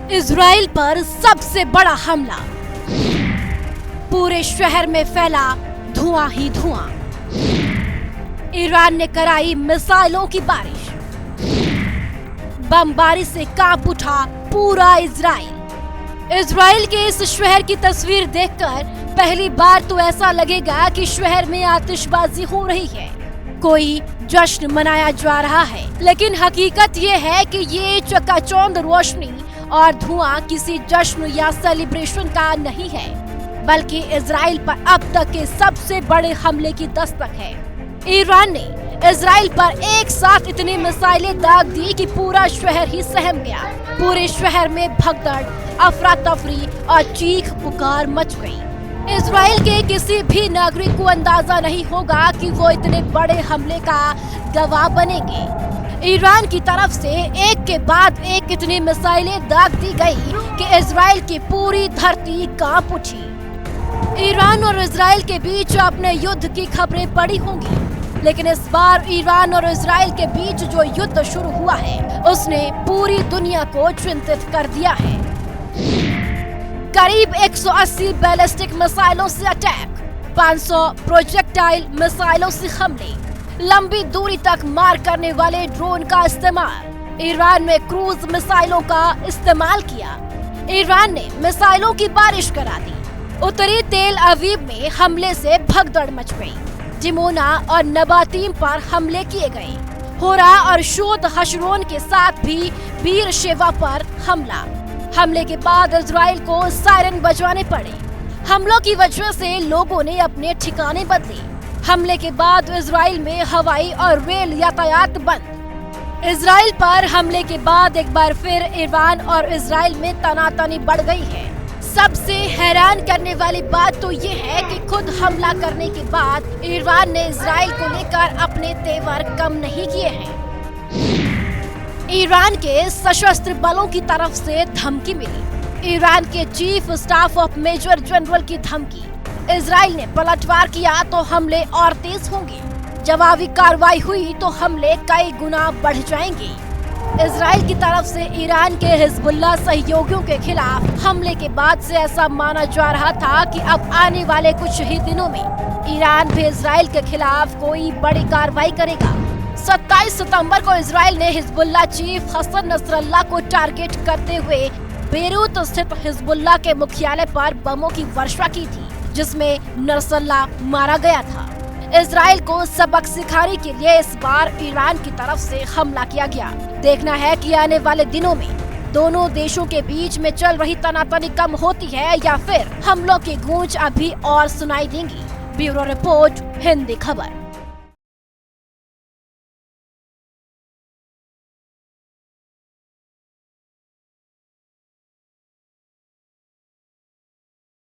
Israel पर सबसे बड़ा हमला, पूरे शहर में फैला धुआं ही धुआं। ईरान ने कराई मिसाइलों की बारिश, बमबारी से कांप उठा पूरा इजराइल। इजराइल के इस शहर की तस्वीर देखकर पहली बार तो ऐसा लगेगा कि शहर में आतिशबाजी हो रही है, कोई जश्न मनाया जा रहा है। लेकिन हकीकत ये है कि ये चकाचौंध रोशनी और धुआं किसी जश्न या सेलिब्रेशन का नहीं है, बल्कि इजराइल पर अब तक के सबसे बड़े हमले की दस्तक है। ईरान ने इजराइल पर एक साथ इतनी मिसाइलें दाग दी कि पूरा शहर ही सहम गया। पूरे शहर में भगदड़, अफरा तफरी और चीख पुकार मच गई। इजराइल के किसी भी नागरिक को अंदाजा नहीं होगा कि वो इतने बड़े हमले का गवाह बनेंगे। ईरान की तरफ से एक के बाद एक इतनी मिसाइलें दाग दी गई कि इजराइल की पूरी धरती कांप उठी। ईरान और इजराइल के बीच अपने युद्ध की खबरें पड़ी होंगी, लेकिन इस बार ईरान और इजराइल के बीच जो युद्ध शुरू हुआ है उसने पूरी दुनिया को चिंतित कर दिया है। करीब 180 बैलिस्टिक मिसाइलों से अटैक, 500 प्रोजेक्टाइल मिसाइलों से हमले, लंबी दूरी तक मार करने वाले ड्रोन का इस्तेमाल। ईरान में क्रूज मिसाइलों का इस्तेमाल किया। ईरान ने मिसाइलों की बारिश करा दी। उत्तरी तेल अवीव में हमले से भगदड़ मच गई। जिमोना और नबातीम पर हमले किए गए। होरा और शोत हशरोन के साथ भी बीर शेवा पर हमले के बाद इजराइल को सायरन बजवाने पड़े। हमलों की वजह से लोगों ने अपने ठिकाने बदले। हमले के बाद इजराइल में हवाई और रेल यातायात बंद। इजराइल पर हमले के बाद एक बार फिर ईरान और इजराइल में तनातनी बढ़ गई है। सबसे हैरान करने वाली बात तो ये है कि खुद हमला करने के बाद ईरान ने इजराइल को लेकर अपने तेवर कम नहीं किए हैं। ईरान के सशस्त्र बलों की तरफ से धमकी मिली। ईरान के chief staff of major general की धमकी। इजराइल ने पलटवार किया तो हमले और तेज होंगे। जवाबी कार्रवाई हुई तो हमले कई गुना बढ़ जाएंगे। इजराइल की तरफ से ईरान के हिजबुल्लाह सहयोगियों के खिलाफ हमले के बाद से ऐसा माना जा रहा था कि अब आने वाले कुछ ही दिनों में ईरान भी इजराइल के खिलाफ कोई बड़ी कार्रवाई करेगा। 27 सितंबर को इजराइल ने हिजबुल्लाह चीफ हसन नसरल्लाह को टारगेट करते हुए बेरूत स्थित हिजबुल्लाह के मुख्यालय पर बमों की वर्षा की थी, जिसमें नसरल्लाह मारा गया था। इजराइल को सबक सिखाने के लिए इस बार ईरान की तरफ से हमला किया गया। देखना है कि आने वाले दिनों में दोनों देशों के बीच में चल रही तनातनी कम होती है या फिर हमलों की गूंज अभी और सुनाई देंगी। ब्यूरो रिपोर्ट, हिंदी खबर।